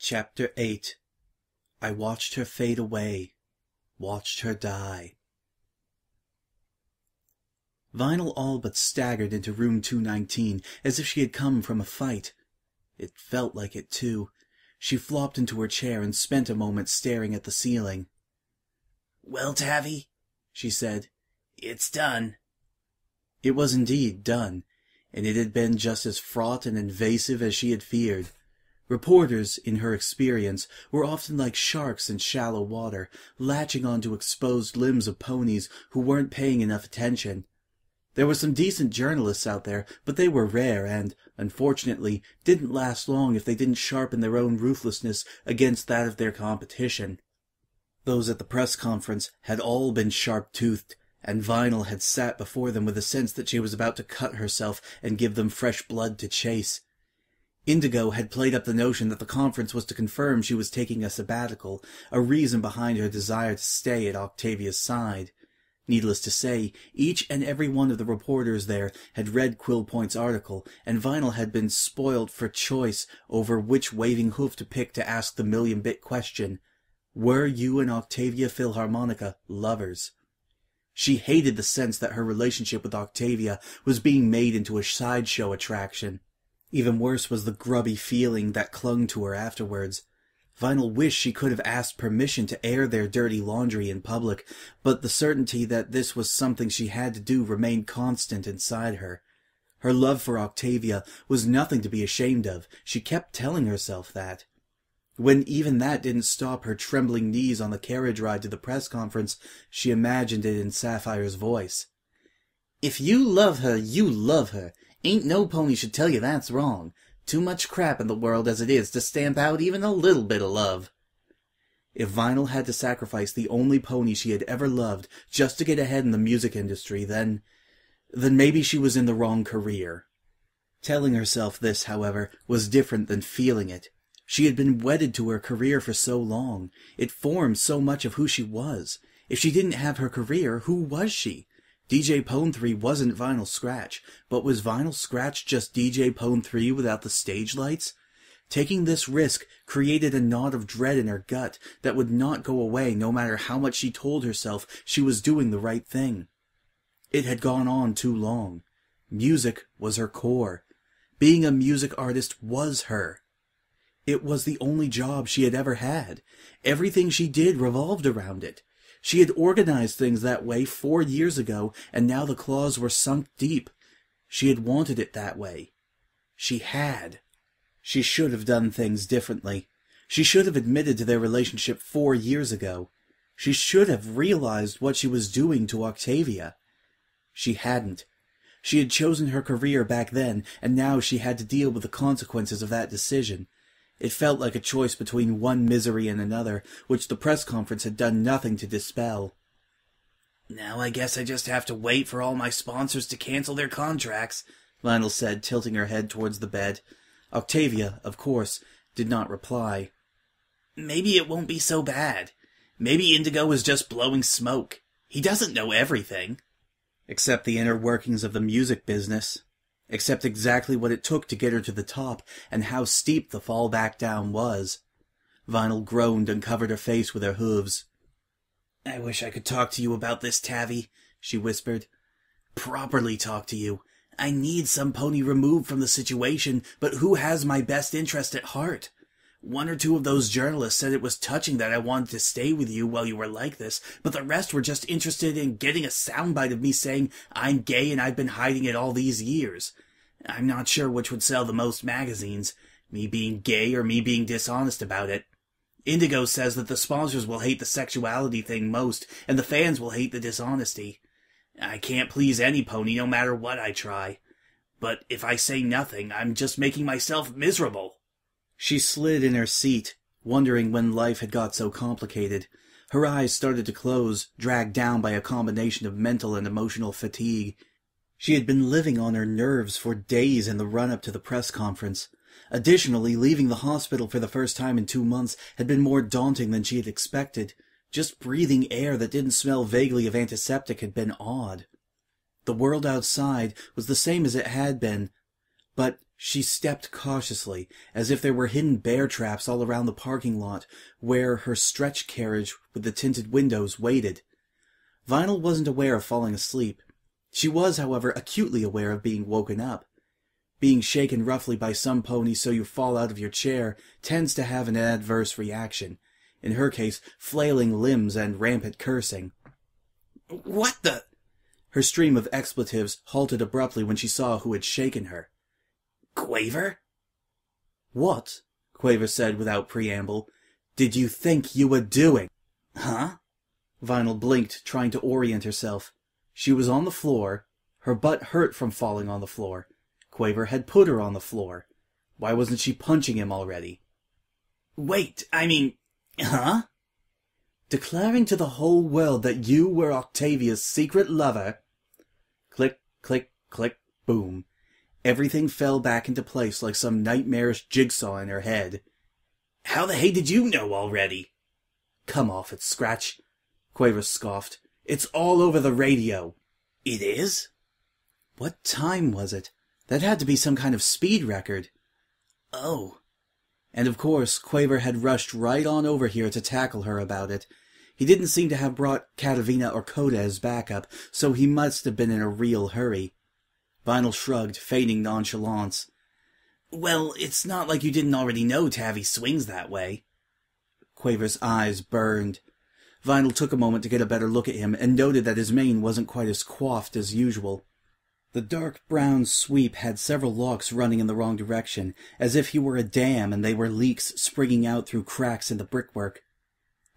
Chapter 8. I watched her fade away, watched her die. Vinyl all but staggered into room 219, as if she had come from a fight. It felt like it, too. She flopped into her chair and spent a moment staring at the ceiling. "Well, Tavi," she said, "it's done." It was indeed done, and it had been just as fraught and invasive as she had feared. Reporters, in her experience, were often like sharks in shallow water, latching onto exposed limbs of ponies who weren't paying enough attention. There were some decent journalists out there, but they were rare and, unfortunately, didn't last long if they didn't sharpen their own ruthlessness against that of their competition. Those at the press conference had all been sharp-toothed, and Vinyl had sat before them with a sense that she was about to cut herself and give them fresh blood to chase. Indigo had played up the notion that the conference was to confirm she was taking a sabbatical, a reason behind her desire to stay at Octavia's side. Needless to say, each and every one of the reporters there had read Quillpoint's article, and Vinyl had been spoiled for choice over which waving hoof to pick to ask the million-bit question: were you and Octavia Philharmonica lovers? She hated the sense that her relationship with Octavia was being made into a sideshow attraction. Even worse was the grubby feeling that clung to her afterwards. Vinyl wished she could have asked permission to air their dirty laundry in public, but the certainty that this was something she had to do remained constant inside her. Her love for Octavia was nothing to be ashamed of. She kept telling herself that. When even that didn't stop her trembling knees on the carriage ride to the press conference, she imagined it in Sapphire's voice. "If you love her, you love her. Ain't no pony should tell you that's wrong. Too much crap in the world as it is to stamp out even a little bit of love." If Vinyl had to sacrifice the only pony she had ever loved just to get ahead in the music industry, then maybe she was in the wrong career. Telling herself this, however, was different than feeling it. She had been wedded to her career for so long. It formed so much of who she was. If she didn't have her career, who was she? DJ Pone 3 wasn't Vinyl Scratch, but was Vinyl Scratch just DJ Pone 3 without the stage lights? Taking this risk created a knot of dread in her gut that would not go away no matter how much she told herself she was doing the right thing. It had gone on too long. Music was her core. Being a music artist was her. It was the only job she had ever had. Everything she did revolved around it. She had organized things that way 4 years ago, and now the claws were sunk deep. She had wanted it that way. She had. She should have done things differently. She should have admitted to their relationship 4 years ago. She should have realized what she was doing to Octavia. She hadn't. She had chosen her career back then, and now she had to deal with the consequences of that decision. It felt like a choice between one misery and another, which the press conference had done nothing to dispel. "Now I guess I just have to wait for all my sponsors to cancel their contracts," Vinyl said, tilting her head towards the bed. Octavia, of course, did not reply. "Maybe it won't be so bad. Maybe Indigo is just blowing smoke. He doesn't know everything." Except the inner workings of the music business. Except exactly what it took to get her to the top, and how steep the fall back down was. Vinyl groaned and covered her face with her hooves. "I wish I could talk to you about this, Tavi," she whispered. "Properly talk to you. I need some pony removed from the situation, but who has my best interest at heart? 1 or 2 of those journalists said it was touching that I wanted to stay with you while you were like this, but the rest were just interested in getting a soundbite of me saying I'm gay and I've been hiding it all these years. I'm not sure which would sell the most magazines, me being gay or me being dishonest about it. Indigo says that the sponsors will hate the sexuality thing most, and the fans will hate the dishonesty. I can't please any pony no matter what I try. But if I say nothing, I'm just making myself miserable." She slid in her seat, wondering when life had got so complicated. Her eyes started to close, dragged down by a combination of mental and emotional fatigue. She had been living on her nerves for days in the run-up to the press conference. Additionally, leaving the hospital for the first time in 2 months had been more daunting than she had expected. Just breathing air that didn't smell vaguely of antiseptic had been odd. The world outside was the same as it had been, but She stepped cautiously, as if there were hidden bear traps all around the parking lot, where her stretch carriage with the tinted windows waited. Vinyl wasn't aware of falling asleep. She was, however, acutely aware of being woken up. Being shaken roughly by some pony so you fall out of your chair tends to have an adverse reaction. In her case, flailing limbs and rampant cursing. What the? Her stream of expletives halted abruptly when she saw who had shaken her. Quaver? What, Quaver said without preamble, did you think you were doing? Huh? Vinyl blinked, trying to orient herself. She was on the floor. Her butt hurt from falling on the floor. Quaver had put her on the floor. Why wasn't she punching him already? Wait, I mean, huh? Declaring to the whole world that you were Octavia's secret lover. Click, click, click, boom. Everything fell back into place like some nightmarish jigsaw in her head. How the hey did you know already? Come off it, Scratch, Quaver scoffed. It's all over the radio. It is? What time was it? That had to be some kind of speed record. Oh. And of course, Quaver had rushed right on over here to tackle her about it. He didn't seem to have brought Katavina or Coda as backup, so he must have been in a real hurry. Vinyl shrugged, feigning nonchalance. Well, it's not like you didn't already know Tavi swings that way. Quaver's eyes burned. Vinyl took a moment to get a better look at him and noted that his mane wasn't quite as coiffed as usual. The dark brown sweep had several locks running in the wrong direction, as if he were a dam and they were leaks springing out through cracks in the brickwork.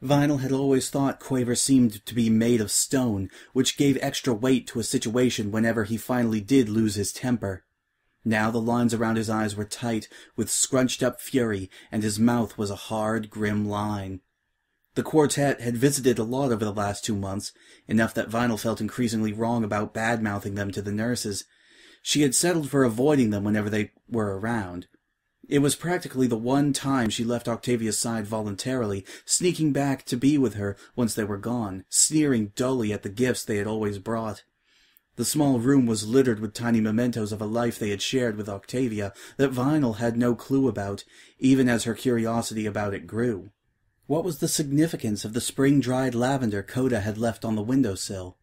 Vinyl had always thought Quaver seemed to be made of stone, which gave extra weight to a situation whenever he finally did lose his temper. Now the lines around his eyes were tight, with scrunched-up fury, and his mouth was a hard, grim line. The quartet had visited a lot over the last 2 months, enough that Vinyl felt increasingly wrong about bad-mouthing them to the nurses. She had settled for avoiding them whenever they were around. It was practically the one time she left Octavia's side voluntarily, sneaking back to be with her once they were gone, sneering dully at the gifts they had always brought. The small room was littered with tiny mementos of a life they had shared with Octavia that Vinyl had no clue about, even as her curiosity about it grew. What was the significance of the spring-dried lavender Coda had left on the windowsill?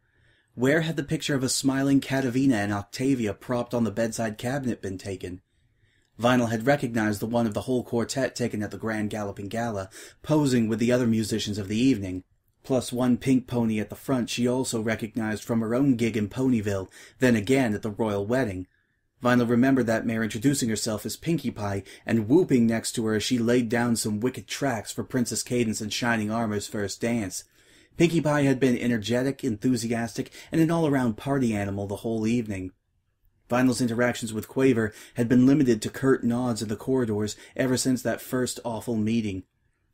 Where had the picture of a smiling Katavina and Octavia propped on the bedside cabinet been taken? Vinyl had recognized the one of the whole quartet taken at the Grand Galloping Gala, posing with the other musicians of the evening. Plus one pink pony at the front she also recognized from her own gig in Ponyville, then again at the royal wedding. Vinyl remembered that mare introducing herself as Pinkie Pie and whooping next to her as she laid down some wicked tracks for Princess Cadence and Shining Armor's first dance. Pinkie Pie had been energetic, enthusiastic, and an all-around party animal the whole evening. Vinyl's interactions with Quaver had been limited to curt nods in the corridors ever since that first awful meeting.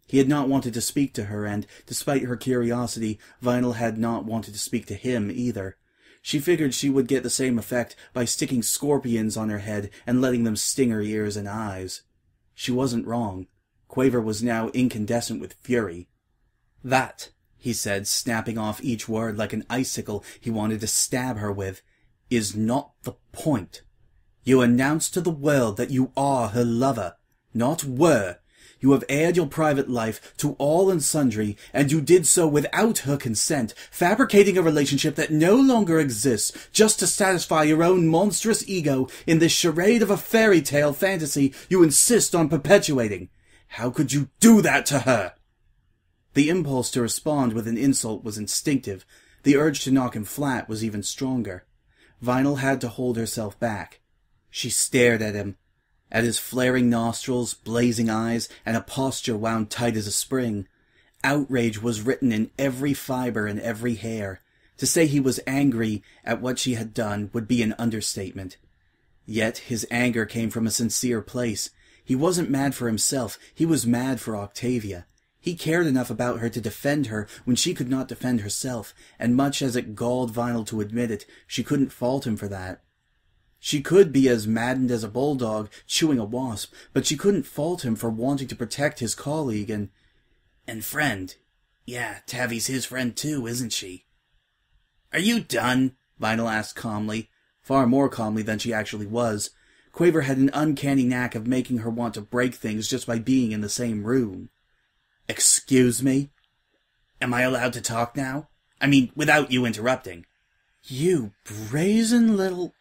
He had not wanted to speak to her, and, despite her curiosity, Vinyl had not wanted to speak to him either. She figured she would get the same effect by sticking scorpions on her head and letting them sting her ears and eyes. She wasn't wrong. Quaver was now incandescent with fury. "That," he said, snapping off each word like an icicle he wanted to stab her with, "is not the point. You announced to the world that you are her lover, not were. You have aired your private life to all and sundry, and you did so without her consent, fabricating a relationship that no longer exists just to satisfy your own monstrous ego in this charade of a fairy tale fantasy you insist on perpetuating. How could you do that to her?" The impulse to respond with an insult was instinctive. The urge to knock him flat was even stronger. Vinyl had to hold herself back. She stared at him, at his flaring nostrils, blazing eyes, and a posture wound tight as a spring. Outrage was written in every fibre and every hair. To say he was angry at what she had done would be an understatement. Yet his anger came from a sincere place. He wasn't mad for himself, he was mad for Octavia. He cared enough about her to defend her when she could not defend herself, and much as it galled Vinyl to admit it, she couldn't fault him for that. She could be as maddened as a bulldog chewing a wasp, but she couldn't fault him for wanting to protect his colleague and friend. Yeah, Tavi's his friend too, isn't she? "Are you done?" Vinyl asked calmly, far more calmly than she actually was. Quaver had an uncanny knack of making her want to break things just by being in the same room. Excuse me? Am I allowed to talk now? I mean, without you interrupting. You brazen little...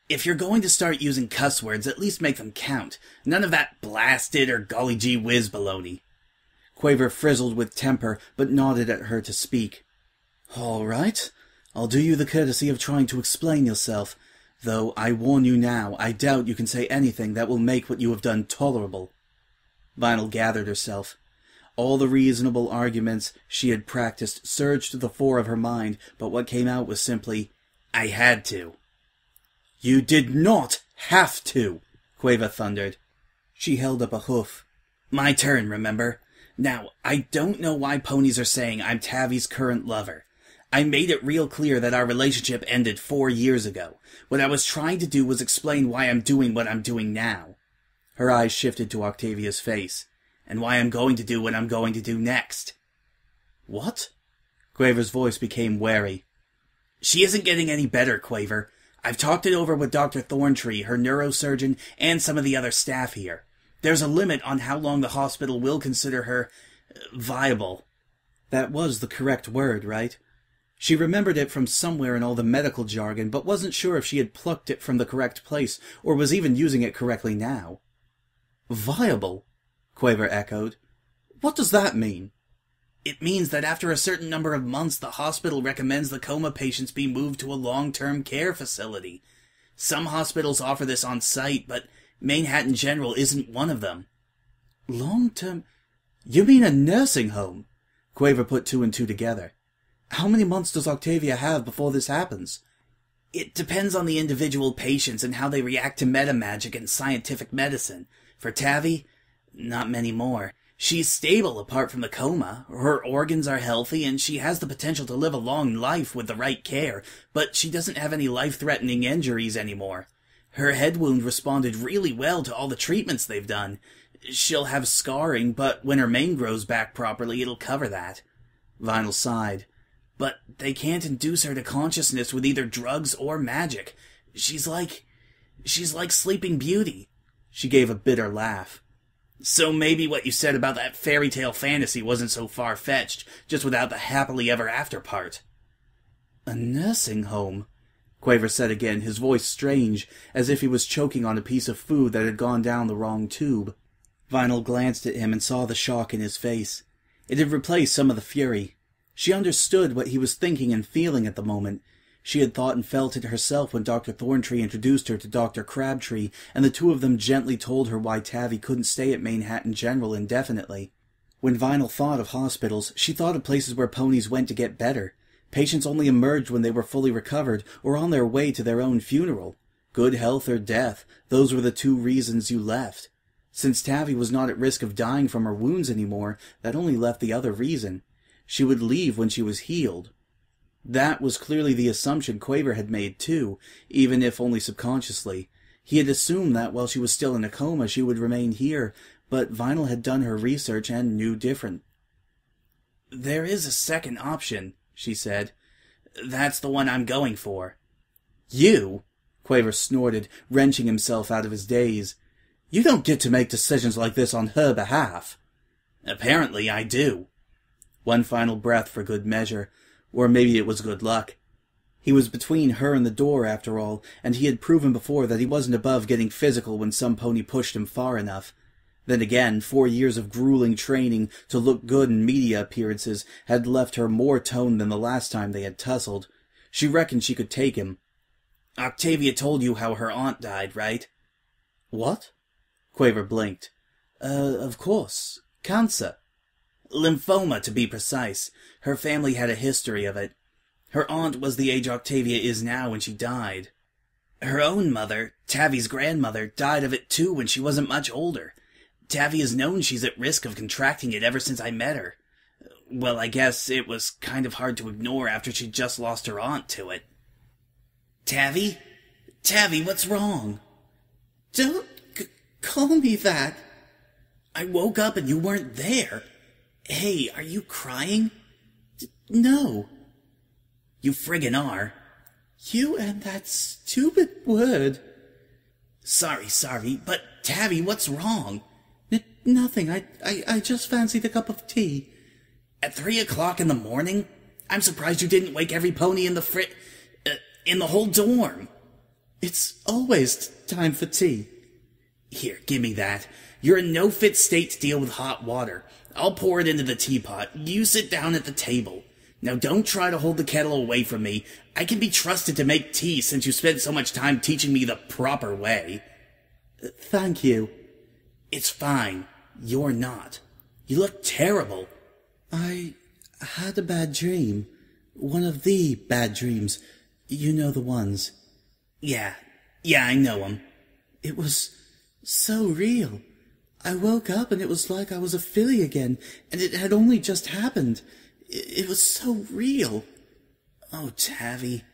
If you're going to start using cuss words, at least make them count. None of that blasted or golly gee whiz baloney. Quaver frizzled with temper, but nodded at her to speak. All right. I'll do you the courtesy of trying to explain yourself, though I warn you now, I doubt you can say anything that will make what you have done tolerable. Vinyl gathered herself. All the reasonable arguments she had practiced surged to the fore of her mind, but what came out was simply, I had to. You did not have to, Quaver thundered. She held up a hoof. My turn, remember? Now, I don't know why ponies are saying I'm Tavi's current lover. I made it real clear that our relationship ended 4 years ago. What I was trying to do was explain why I'm doing what I'm doing now. Her eyes shifted to Octavia's face. And why I'm going to do what I'm going to do next. What? Quaver's voice became wary. She isn't getting any better, Quaver. I've talked it over with Dr. Thorntree, her neurosurgeon, and some of the other staff here. There's a limit on how long the hospital will consider her viable. That was the correct word, right? She remembered it from somewhere in all the medical jargon, but wasn't sure if she had plucked it from the correct place, or was even using it correctly now. Viable? Quaver echoed. What does that mean? It means that after a certain number of months, the hospital recommends the coma patients be moved to a long-term care facility. Some hospitals offer this on site, but Manhattan General isn't one of them. Long-term? You mean a nursing home? Quaver put two and two together. How many months does Octavia have before this happens? It depends on the individual patients and how they react to metamagic and scientific medicine. For Tavi, not many more. She's stable apart from the coma. Her organs are healthy and she has the potential to live a long life with the right care, but she doesn't have any life-threatening injuries anymore. Her head wound responded really well to all the treatments they've done. She'll have scarring, but when her mane grows back properly, it'll cover that. Vinyl sighed. But they can't induce her to consciousness with either drugs or magic. She's like Sleeping Beauty. She gave a bitter laugh. So maybe what you said about that fairy tale fantasy wasn't so far-fetched, just without the happily ever after part. A nursing home, Quaver said again, his voice strange, as if he was choking on a piece of food that had gone down the wrong tube. Vinyl glanced at him and saw the shock in his face. It had replaced some of the fury. She understood what he was thinking and feeling at the moment. She had thought and felt it herself when Dr. Thorntree introduced her to Dr. Crabtree, and the two of them gently told her why Tavi couldn't stay at Manhattan General indefinitely. When Vinyl thought of hospitals, she thought of places where ponies went to get better. Patients only emerged when they were fully recovered, or on their way to their own funeral. Good health or death, those were the two reasons you left. Since Tavi was not at risk of dying from her wounds anymore, that only left the other reason. She would leave when she was healed. That was clearly the assumption Quaver had made, too, even if only subconsciously. He had assumed that while she was still in a coma, she would remain here, but Vinyl had done her research and knew different. There is a second option, she said. That's the one I'm going for. You? Quaver snorted, wrenching himself out of his daze. You don't get to make decisions like this on her behalf. Apparently I do. One final breath for good measure. Or maybe it was good luck. He was between her and the door, after all, and he had proven before that he wasn't above getting physical when some pony pushed him far enough. Then again, 4 years of grueling training to look good in media appearances had left her more toned than the last time they had tussled. She reckoned she could take him. Octavia told you how her aunt died, right? What? Quaver blinked. Of course. Cancer. Lymphoma, to be precise. Her family had a history of it. Her aunt was the age Octavia is now when she died. Her own mother, Tavi's grandmother, died of it too when she wasn't much older. Tavi has known she's at risk of contracting it ever since I met her. Well, I guess it was kind of hard to ignore after she'd just lost her aunt to it. Tavi? Tavi, what's wrong? Don't call me that. I woke up and you weren't there. Hey, are you crying? No. You friggin' are. You and that stupid word. Sorry, but Tabby, what's wrong? Nothing. I just fancied a cup of tea. At 3 o'clock in the morning? I'm surprised you didn't wake every pony in the whole dorm. It's always time for tea. Here, give me that. You're in no fit state to deal with hot water. I'll pour it into the teapot. You sit down at the table. Now don't try to hold the kettle away from me. I can be trusted to make tea since you spent so much time teaching me the proper way. Thank you. It's fine. You're not. You look terrible. I had a bad dream. One of the bad dreams. You know the ones. Yeah, I know 'em. It was so real. I woke up and it was like I was a filly again, and it had only just happened. It was so real. Oh, Tavi.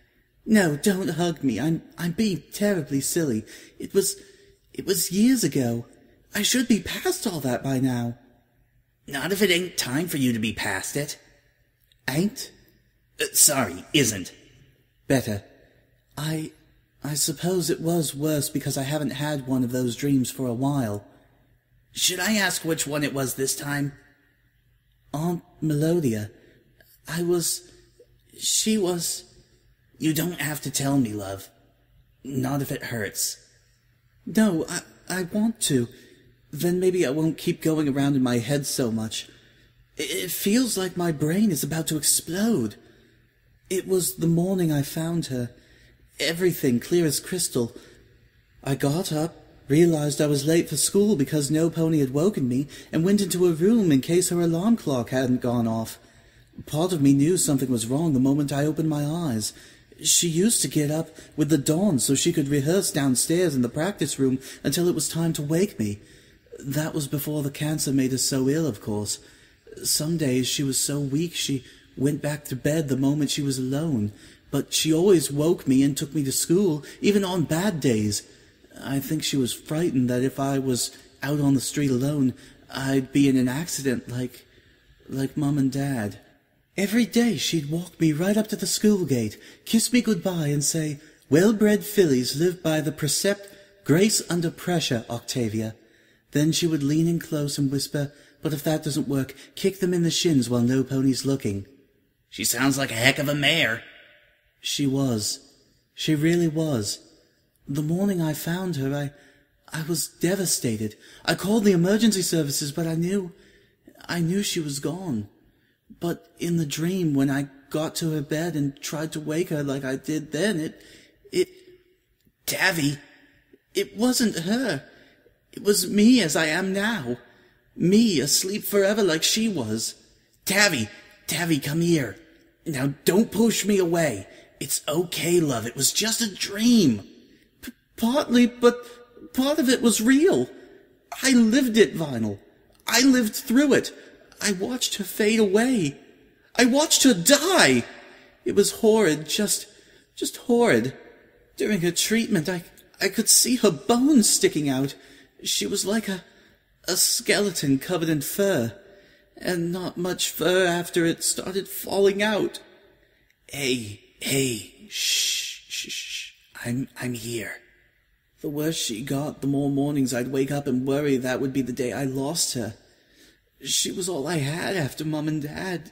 No, don't hug me. I'm being terribly silly. It was years ago. I should be past all that by now. Not if it ain't time for you to be past it. Ain't? Sorry, isn't. Better. I suppose it was worse because I haven't had one of those dreams for a while. Should I ask which one it was this time? Aunt Melodia. She was... You don't have to tell me, love. Not if it hurts. No, I want to. Then maybe I won't keep going around in my head so much. It feels like my brain is about to explode. It was the morning I found her. Everything clear as crystal. I got up, realized I was late for school because no pony had woken me, and went into a room in case her alarm clock hadn't gone off. Part of me knew something was wrong the moment I opened my eyes. She used to get up with the dawn so she could rehearse downstairs in the practice room until it was time to wake me. That was before the cancer made her so ill, of course. Some days she was so weak she went back to bed the moment she was alone, but she always woke me and took me to school, even on bad days. I think she was frightened that if I was out on the street alone, I'd be in an accident like Mum and Dad. Every day she'd walk me right up to the school gate, kiss me goodbye and say, "Well-bred fillies live by the precept, grace under pressure, Octavia." Then she would lean in close and whisper, "But if that doesn't work, kick them in the shins while no pony's looking." She sounds like a heck of a mare. She was. She really was. The morning I found her, I was devastated. I called the emergency services, but I knew she was gone. But in the dream, when I got to her bed and tried to wake her like I did then, Tavi, it wasn't her. It was me as I am now. Me, asleep forever like she was. Tavi, come here. Now don't push me away. It's okay, love. It was just a dream. Partly, but part of it was real. I lived it, Vinyl. I lived through it. I watched her fade away. I watched her die. It was horrid, just horrid. During her treatment, I could see her bones sticking out. She was like a skeleton covered in fur, and not much fur after it started falling out. Hey, shh. I'm here. The worse she got, the more mornings I'd wake up and worry that would be the day I lost her. She was all I had after Mum and Dad.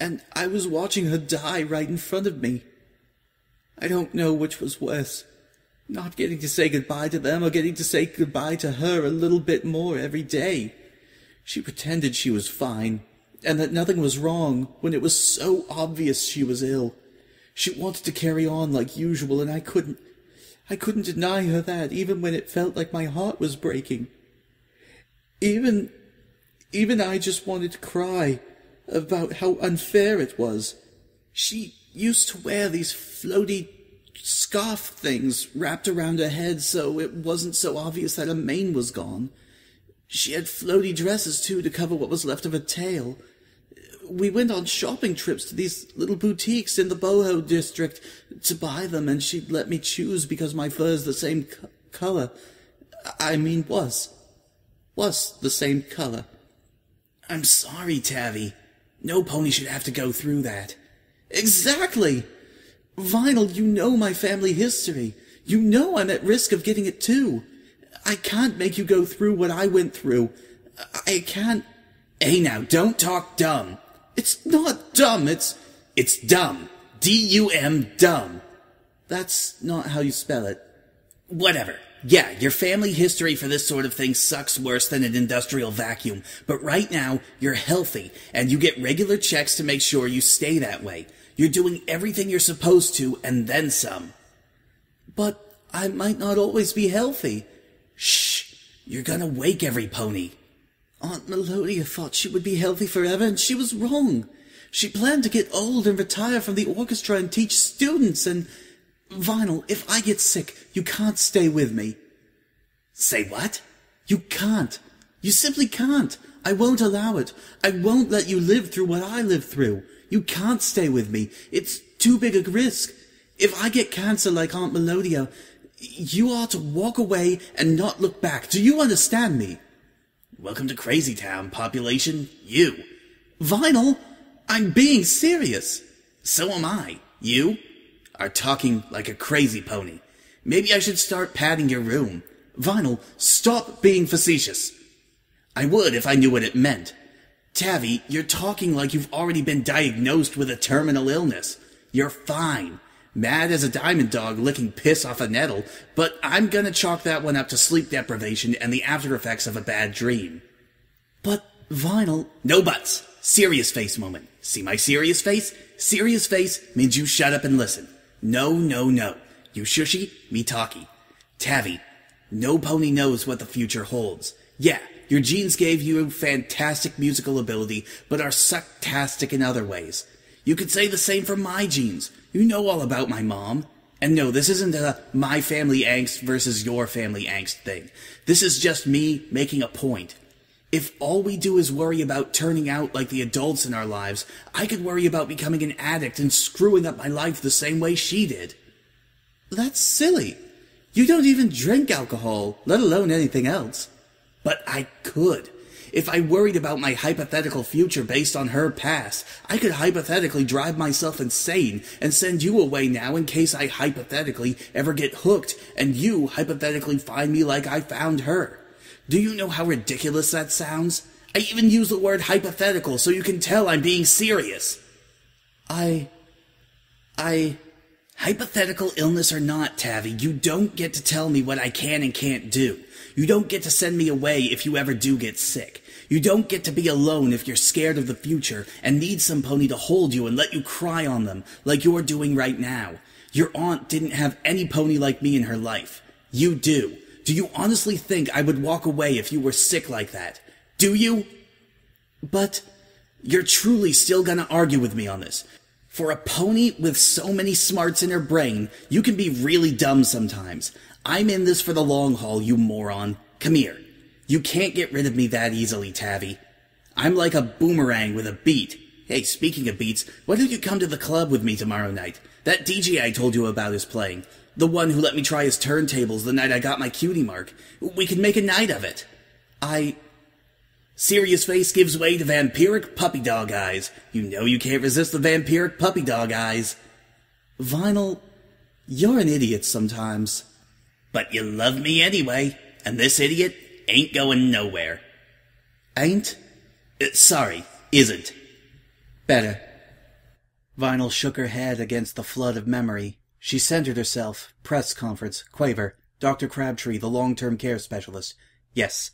And I was watching her die right in front of me. I don't know which was worse. Not getting to say goodbye to them or getting to say goodbye to her a little bit more every day. She pretended she was fine, and that nothing was wrong when it was so obvious she was ill. She wanted to carry on like usual, and I couldn't deny her that, even when it felt like my heart was breaking. Even I just wanted to cry about how unfair it was. She used to wear these floaty scarf things wrapped around her head so it wasn't so obvious that her mane was gone. She had floaty dresses, too, to cover what was left of her tail. We went on shopping trips to these little boutiques in the boho district to buy them, and she'd let me choose because my fur is the same color. I mean, was the same color. I'm sorry, Tavi. No pony should have to go through that. Exactly! Vinyl, you know my family history. You know I'm at risk of getting it too. I can't make you go through what I went through. I can't... Hey now, don't talk dumb. It's not dumb, It's dumb. D-U-M, dumb. That's not how you spell it. Whatever. Yeah, your family history for this sort of thing sucks worse than an industrial vacuum, but right now, you're healthy, and you get regular checks to make sure you stay that way. You're doing everything you're supposed to, and then some. But I might not always be healthy. Shh! You're gonna wake every pony. Aunt Melodia thought she would be healthy forever, and she was wrong. She planned to get old and retire from the orchestra and teach students, and... Vinyl, if I get sick, you can't stay with me. Say what? You can't. You simply can't. I won't allow it. I won't let you live through what I lived through. You can't stay with me. It's too big a risk. If I get cancer like Aunt Melodia, you ought to walk away and not look back. Do you understand me? Welcome to Crazy Town, population. You. Vinyl, I'm being serious. So am I. You are talking like a crazy pony. Maybe I should start padding your room. Vinyl, stop being facetious. I would if I knew what it meant. Tavi, you're talking like you've already been diagnosed with a terminal illness. You're fine. Mad as a diamond dog licking piss off a nettle, but I'm gonna chalk that one up to sleep deprivation and the after effects of a bad dream. But, Vinyl... No buts. Serious face moment. See my serious face? Serious face means you shut up and listen. No, no, no. You shushy, me talky. Tavi, no pony knows what the future holds. Yeah, your genes gave you fantastic musical ability, but are sucktastic in other ways. You could say the same for my genes. You know all about my mom. And no, this isn't a my family angst versus your family angst thing. This is just me making a point. If all we do is worry about turning out like the adults in our lives, I could worry about becoming an addict and screwing up my life the same way she did. That's silly. You don't even drink alcohol, let alone anything else. But I could. If I worried about my hypothetical future based on her past, I could hypothetically drive myself insane and send you away now in case I hypothetically ever get hooked and you hypothetically find me like I found her. Do you know how ridiculous that sounds? I even use the word hypothetical so you can tell I'm being serious. Hypothetical illness or not, Tavi, you don't get to tell me what I can and can't do. You don't get to send me away if you ever do get sick. You don't get to be alone if you're scared of the future and need some pony to hold you and let you cry on them like you're doing right now. Your aunt didn't have any pony like me in her life. You do. Do you honestly think I would walk away if you were sick like that? Do you? But you're truly still gonna argue with me on this. For a pony with so many smarts in her brain, you can be really dumb sometimes. I'm in this for the long haul, you moron. Come here. You can't get rid of me that easily, Tavi. I'm like a boomerang with a beat. Hey, speaking of beats, why don't you come to the club with me tomorrow night? That DJ I told you about is playing. The one who let me try his turntables the night I got my cutie mark. We can make a night of it. Serious face gives way to vampiric puppy dog eyes. You know you can't resist the vampiric puppy dog eyes. Vinyl, you're an idiot sometimes. But you love me anyway, and this idiot ain't going nowhere. Ain't? Sorry, isn't. Better. Vinyl shook her head against the flood of memory. She centered herself. Press conference. Quaver. Dr. Crabtree, the long-term care specialist. Yes.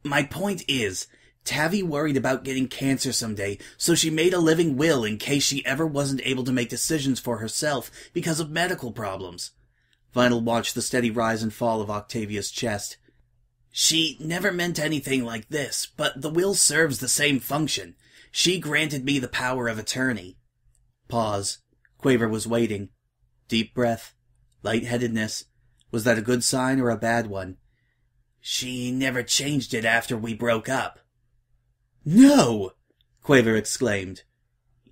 My point is, Tavi worried about getting cancer someday, so she made a living will in case she ever wasn't able to make decisions for herself because of medical problems. Vinyl watched the steady rise and fall of Octavia's chest. She never meant anything like this, but the will serves the same function. She granted me the power of attorney. Pause. Quaver was waiting. Deep breath. Lightheadedness. Was that a good sign or a bad one? She never changed it after we broke up. No! Quaver exclaimed.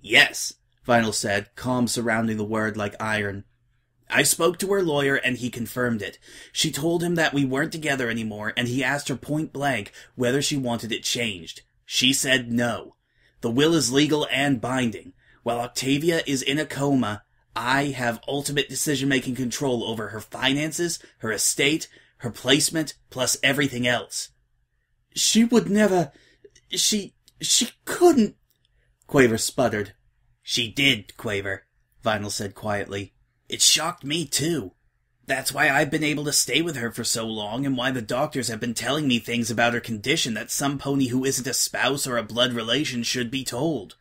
Yes, Vinyl said, calm surrounding the word like iron. I spoke to her lawyer and he confirmed it. She told him that we weren't together anymore and he asked her point blank whether she wanted it changed. She said no. The will is legal and binding. While Octavia is in a coma, I have ultimate decision-making control over her finances, her estate, her placement, plus everything else. She would never... She couldn't... Quaver sputtered. She did, Quaver, Vinyl said quietly. It shocked me, too. That's why I've been able to stay with her for so long, and why the doctors have been telling me things about her condition that some pony who isn't a spouse or a blood relation should be told.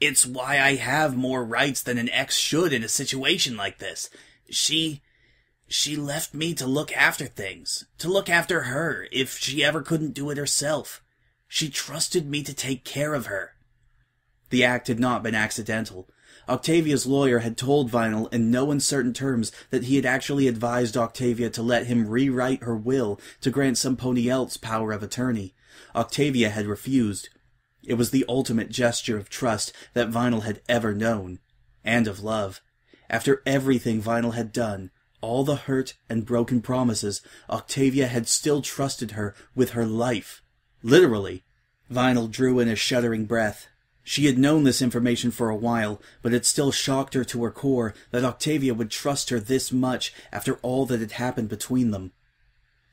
It's why I have more rights than an ex should in a situation like this. She left me to look after things, to look after her, if she ever couldn't do it herself. She trusted me to take care of her. The act had not been accidental. Octavia's lawyer had told Vinyl in no uncertain terms that he had actually advised Octavia to let him rewrite her will to grant some pony else power of attorney. Octavia had refused. It was the ultimate gesture of trust that Vinyl had ever known, and of love. After everything Vinyl had done, all the hurt and broken promises, Octavia had still trusted her with her life. Literally. Vinyl drew in a shuddering breath. She had known this information for a while, but it still shocked her to her core that Octavia would trust her this much after all that had happened between them.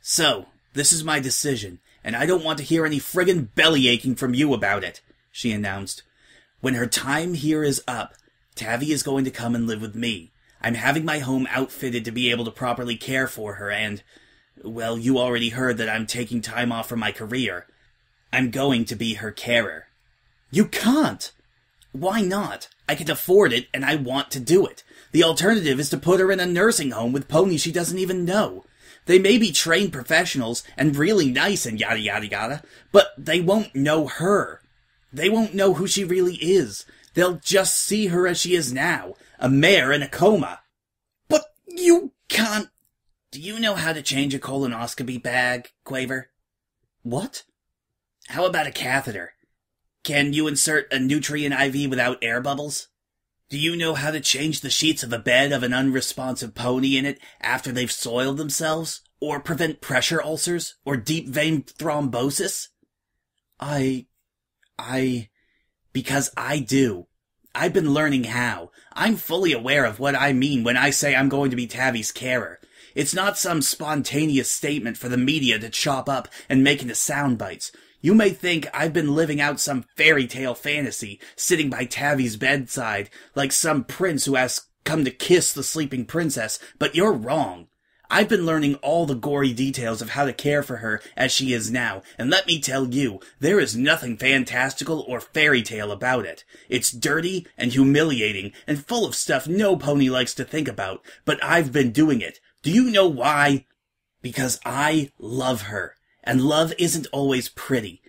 So, this is my decision, and I don't want to hear any friggin' belly-aching from you about it, she announced. When her time here is up, Tavi is going to come and live with me. I'm having my home outfitted to be able to properly care for her, and, well, you already heard that I'm taking time off from my career. I'm going to be her carer. You can't! Why not? I can afford it, and I want to do it. The alternative is to put her in a nursing home with ponies she doesn't even know. They may be trained professionals, and really nice and yada yada yada, but they won't know her. They won't know who she really is. They'll just see her as she is now, a mare in a coma. But you can't... Do you know how to change a colonoscopy bag, Quaver? What? How about a catheter? Can you insert a nutrient IV without air bubbles? Do you know how to change the sheets of a bed of an unresponsive pony in it after they've soiled themselves? Or prevent pressure ulcers? Or deep vein thrombosis? Because I do. I've been learning how. I'm fully aware of what I mean when I say I'm going to be Tavi's carer. It's not some spontaneous statement for the media to chop up and make into sound bites. You may think I've been living out some fairy tale fantasy, sitting by Tavi's bedside, like some prince who has come to kiss the sleeping princess, but you're wrong. I've been learning all the gory details of how to care for her as she is now, and let me tell you, there is nothing fantastical or fairy tale about it. It's dirty and humiliating and full of stuff no pony likes to think about, but I've been doing it. Do you know why? Because I love her. And love isn't always pretty.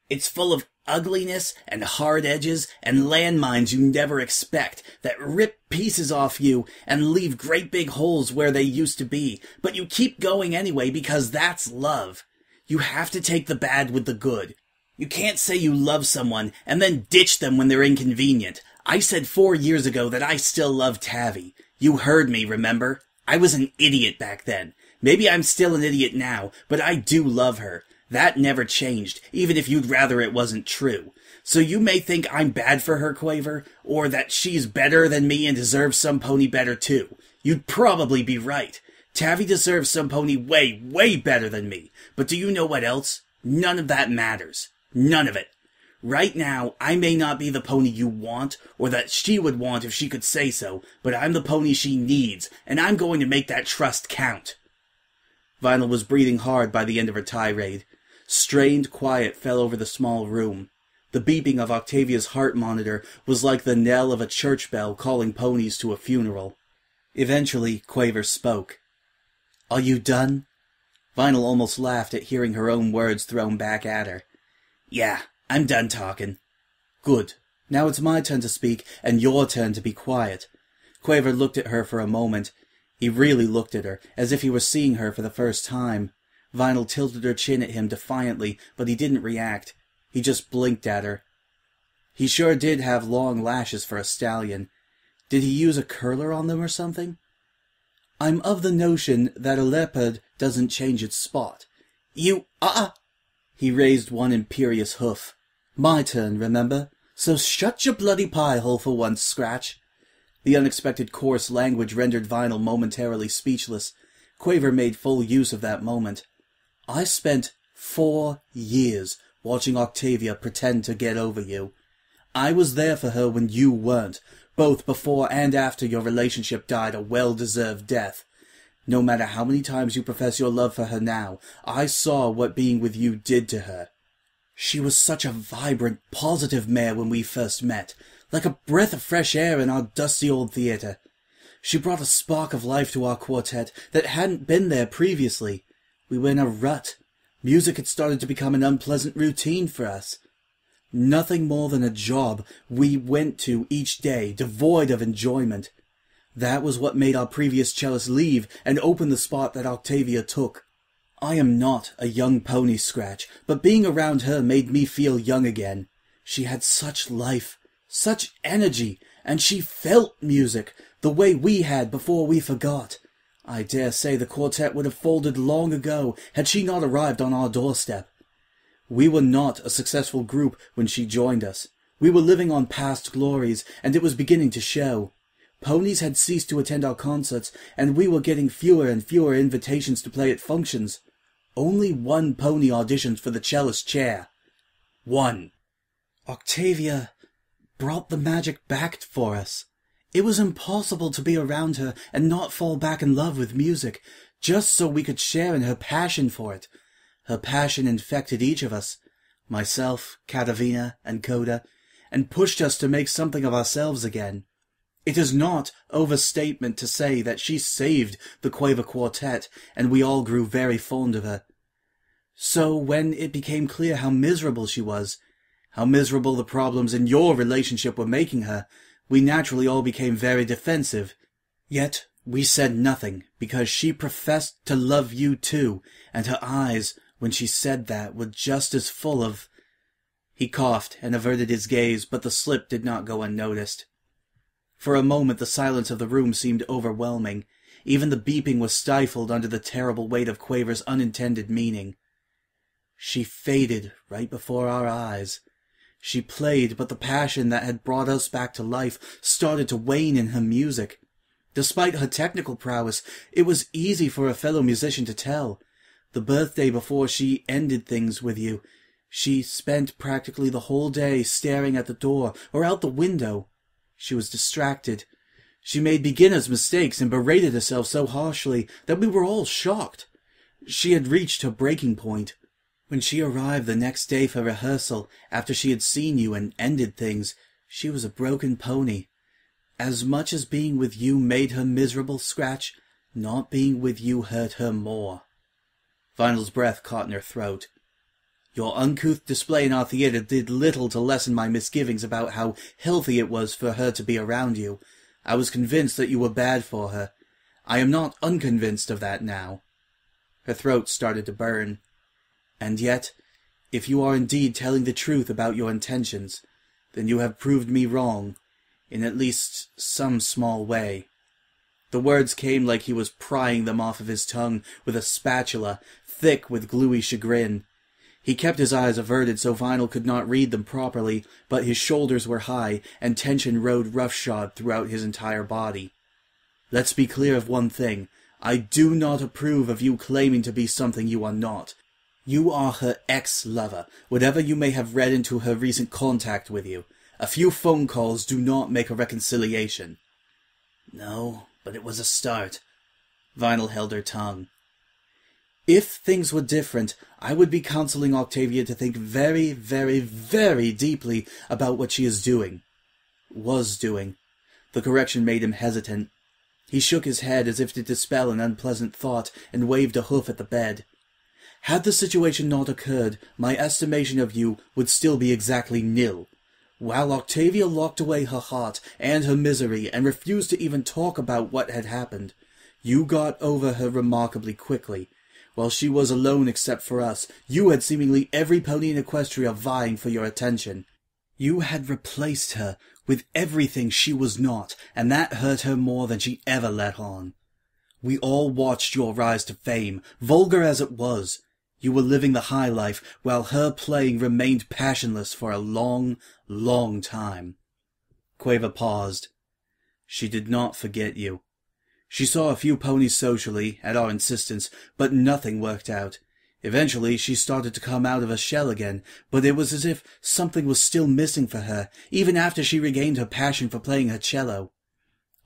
It's full of ugliness and hard edges and landmines you never expect that rip pieces off you and leave great big holes where they used to be. But you keep going anyway because that's love. You have to take the bad with the good. You can't say you love someone and then ditch them when they're inconvenient. I said 4 years ago that I still love Tavi. You heard me, remember? I was an idiot back then. Maybe I'm still an idiot now, but I do love her. That never changed, even if you'd rather it wasn't true. So you may think I'm bad for her, Quaver, or that she's better than me and deserves some pony better too. You'd probably be right. Tavi deserves some pony way, way better than me. But do you know what else? None of that matters. None of it. Right now, I may not be the pony you want, or that she would want if she could say so, but I'm the pony she needs, and I'm going to make that trust count. Vinyl was breathing hard by the end of her tirade. Strained quiet fell over the small room. The beeping of Octavia's heart monitor was like the knell of a church bell calling ponies to a funeral. Eventually, Quaver spoke. "Are you done?" Vinyl almost laughed at hearing her own words thrown back at her. "Yeah, I'm done talking." "Good. Now it's my turn to speak, and your turn to be quiet." Quaver looked at her for a moment. He really looked at her, as if he were seeing her for the first time. Vinyl tilted her chin at him defiantly, but he didn't react. He just blinked at her. He sure did have long lashes for a stallion. Did he use a curler on them or something? "I'm of the notion that a leopard doesn't change its spot." "You, He raised one imperious hoof. "My turn, remember? So shut your bloody pie hole for once, Scratch." The unexpected coarse language rendered Vinyl momentarily speechless. Quaver made full use of that moment. I spent 4 years watching Octavia pretend to get over you. I was there for her when you weren't, both before and after your relationship died a well-deserved death. No matter how many times you profess your love for her now, I saw what being with you did to her. She was such a vibrant, positive mare when we first met, like a breath of fresh air in our dusty old theatre. She brought a spark of life to our quartet that hadn't been there previously. We were in a rut. Music had started to become an unpleasant routine for us. Nothing more than a job we went to each day, devoid of enjoyment. That was what made our previous cellist leave and open the spot that Octavia took. I am not a young pony, Scratch, but being around her made me feel young again. She had such life, such energy, and she felt music, the way we had before we forgot. I dare say the quartet would have folded long ago had she not arrived on our doorstep. We were not a successful group when she joined us. We were living on past glories, and it was beginning to show. Ponies had ceased to attend our concerts, and we were getting fewer and fewer invitations to play at functions. Only 1 pony auditioned for the cellist chair. 1. Octavia brought the magic back for us. It was impossible to be around her and not fall back in love with music, just so we could share in her passion for it. Her passion infected each of us, myself, Katavina, and Coda, and pushed us to make something of ourselves again. It is not overstatement to say that she saved the Quaver Quartet, and we all grew very fond of her. So when it became clear how miserable she was, how miserable the problems in your relationship were making her, we naturally all became very defensive. Yet we said nothing, because she professed to love you too, and her eyes, when she said that, were just as full of... He coughed and averted his gaze, but the slip did not go unnoticed. For a moment the silence of the room seemed overwhelming. Even the beeping was stifled under the terrible weight of Quaver's unintended meaning. She faded right before our eyes. She played, but the passion that had brought us back to life started to wane in her music. Despite her technical prowess, it was easy for a fellow musician to tell. The birthday before she ended things with you, she spent practically the whole day staring at the door or out the window. She was distracted. She made beginner's mistakes and berated herself so harshly that we were all shocked. She had reached her breaking point. When she arrived the next day for rehearsal, after she had seen you and ended things, she was a broken pony. As much as being with you made her miserable, Scratch, not being with you hurt her more. Vinyl's breath caught in her throat. Your uncouth display in our theatre did little to lessen my misgivings about how healthy it was for her to be around you. I was convinced that you were bad for her. I am not unconvinced of that now. Her throat started to burn. And yet, if you are indeed telling the truth about your intentions, then you have proved me wrong, in at least some small way. The words came like he was prying them off of his tongue with a spatula, thick with gluey chagrin. He kept his eyes averted so Vinyl could not read them properly, but his shoulders were high, and tension rode roughshod throughout his entire body. Let's be clear of one thing. I do not approve of you claiming to be something you are not. You are her ex-lover, whatever you may have read into her recent contact with you. A few phone calls do not make a reconciliation. No, but it was a start. Vinyl held her tongue. If things were different, I would be counseling Octavia to think very, very, very deeply about what she is doing. Was doing. The correction made him hesitant. He shook his head as if to dispel an unpleasant thought and waved a hoof at the bed. Had the situation not occurred, my estimation of you would still be exactly nil. While Octavia locked away her heart and her misery and refused to even talk about what had happened, you got over her remarkably quickly. While she was alone except for us, you had seemingly every pony in Equestria vying for your attention. You had replaced her with everything she was not, and that hurt her more than she ever let on. We all watched your rise to fame, vulgar as it was. You were living the high life, while her playing remained passionless for a long, long time. Quaver paused. She did not forget you. She saw a few ponies socially, at our insistence, but nothing worked out. Eventually, she started to come out of her shell again, but it was as if something was still missing for her, even after she regained her passion for playing her cello.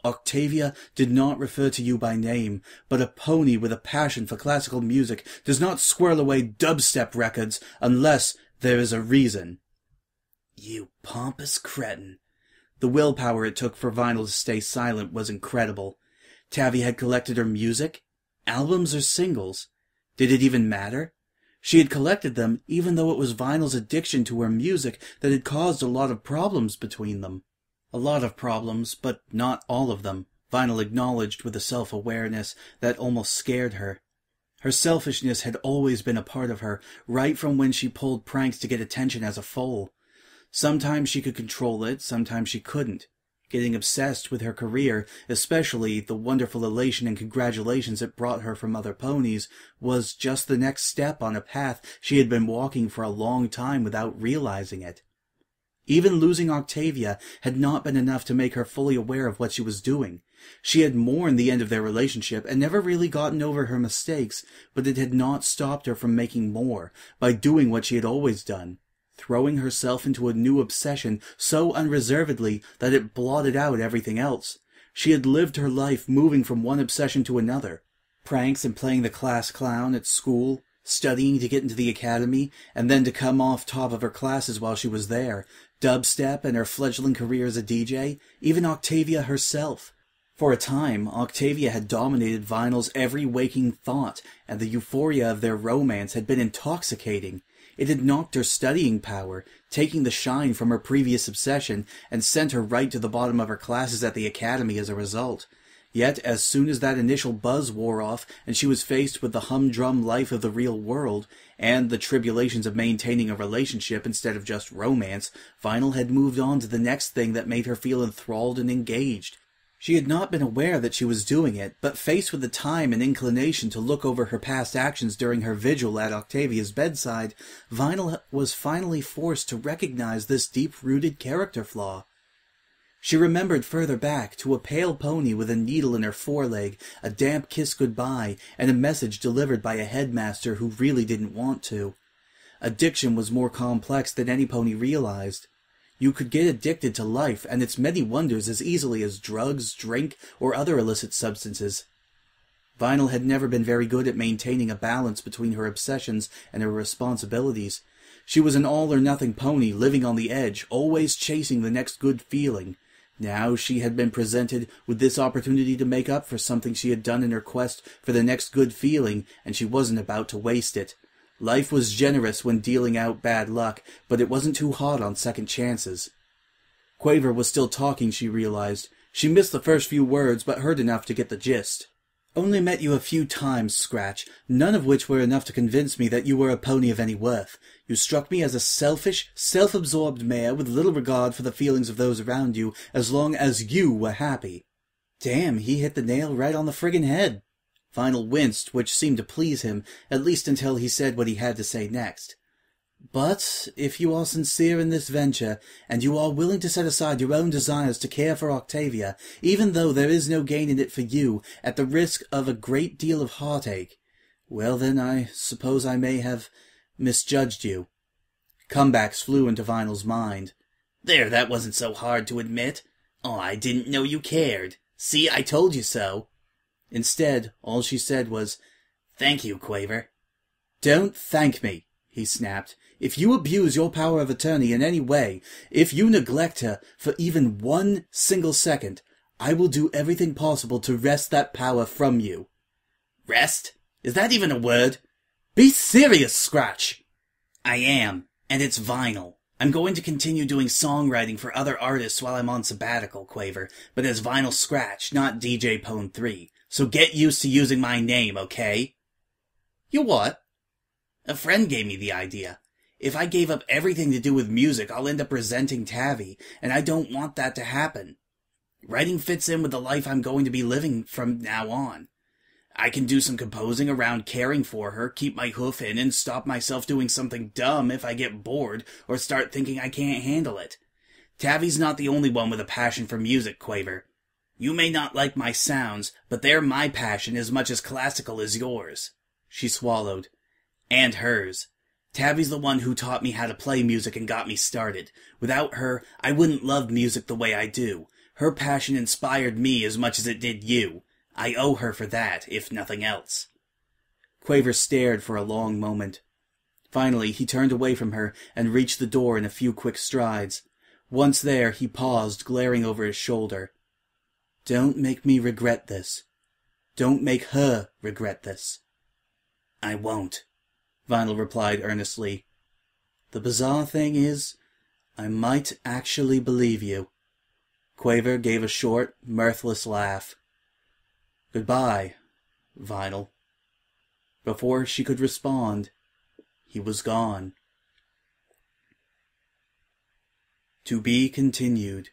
Octavia did not refer to you by name, but a pony with a passion for classical music does not squirrel away dubstep records unless there is a reason. You pompous cretin. The willpower it took for Vinyl to stay silent was incredible. Tavi had collected her music? Albums or singles? Did it even matter? She had collected them even though it was Vinyl's addiction to her music that had caused a lot of problems between them. A lot of problems, but not all of them, Vinyl acknowledged with a self-awareness that almost scared her. Her selfishness had always been a part of her, right from when she pulled pranks to get attention as a foal. Sometimes she could control it, sometimes she couldn't. Getting obsessed with her career, especially the wonderful elation and congratulations it brought her from other ponies, was just the next step on a path she had been walking for a long time without realizing it. Even losing Octavia had not been enough to make her fully aware of what she was doing. She had mourned the end of their relationship and never really gotten over her mistakes, but it had not stopped her from making more, by doing what she had always done, throwing herself into a new obsession so unreservedly that it blotted out everything else. She had lived her life moving from one obsession to another. Pranks and playing the class clown at school, studying to get into the academy, and then to come off top of her classes while she was there, dubstep and her fledgling career as a DJ, even Octavia herself. For a time, Octavia had dominated Vinyl's every waking thought, and the euphoria of their romance had been intoxicating. It had knocked her studying power, taking the shine from her previous obsession, and sent her right to the bottom of her classes at the academy as a result. Yet, as soon as that initial buzz wore off, and she was faced with the humdrum life of the real world, and the tribulations of maintaining a relationship instead of just romance, Vinyl had moved on to the next thing that made her feel enthralled and engaged. She had not been aware that she was doing it, but faced with the time and inclination to look over her past actions during her vigil at Octavia's bedside, Vinyl was finally forced to recognize this deep-rooted character flaw. She remembered further back to a pale pony with a needle in her foreleg, a damp kiss goodbye, and a message delivered by a headmaster who really didn't want to. Addiction was more complex than any pony realized. You could get addicted to life and its many wonders as easily as drugs, drink, or other illicit substances. Vinyl had never been very good at maintaining a balance between her obsessions and her responsibilities. She was an all-or-nothing pony living on the edge, always chasing the next good feeling. Now she had been presented with this opportunity to make up for something she had done in her quest for the next good feeling, and she wasn't about to waste it. Life was generous when dealing out bad luck, but it wasn't too hot on second chances. Quaver was still talking, she realized. She missed the first few words, but heard enough to get the gist. Only met you a few times, Scratch, none of which were enough to convince me that you were a pony of any worth. You struck me as a selfish, self-absorbed mare with little regard for the feelings of those around you, as long as you were happy. Damn, he hit the nail right on the friggin' head. Vinyl winced, which seemed to please him, at least until he said what he had to say next. But if you are sincere in this venture, and you are willing to set aside your own desires to care for Octavia, even though there is no gain in it for you, at the risk of a great deal of heartache, well then I suppose I may have misjudged you. Comebacks flew into Vinyl's mind. There, that wasn't so hard to admit. Oh, I didn't know you cared. See, I told you so. Instead, all she said was, "Thank you, Quaver." "Don't thank me," he snapped. "If you abuse your power of attorney in any way, if you neglect her for even 1 single second, I will do everything possible to wrest that power from you." Wrest? Is that even a word? Be serious, Scratch! I am, and it's Vinyl. I'm going to continue doing songwriting for other artists while I'm on sabbatical, Quaver, but as Vinyl Scratch, not DJ Pone 3. So get used to using my name, okay? You what? A friend gave me the idea. If I gave up everything to do with music, I'll end up resenting Tavi, and I don't want that to happen. Writing fits in with the life I'm going to be living from now on. I can do some composing around caring for her, keep my hoof in, and stop myself doing something dumb if I get bored or start thinking I can't handle it. Tavi's not the only one with a passion for music, Quaver. You may not like my sounds, but they're my passion as much as classical is yours. She swallowed. And hers. Tabby's the one who taught me how to play music and got me started. Without her, I wouldn't love music the way I do. Her passion inspired me as much as it did you. I owe her for that, if nothing else. Quaver stared for a long moment. Finally, he turned away from her and reached the door in a few quick strides. Once there, he paused, glaring over his shoulder. Don't make me regret this. Don't make her regret this. I won't, Vinyl replied earnestly. The bizarre thing is, I might actually believe you. Quaver gave a short, mirthless laugh. Goodbye, Vinyl. Before she could respond, he was gone. To be continued.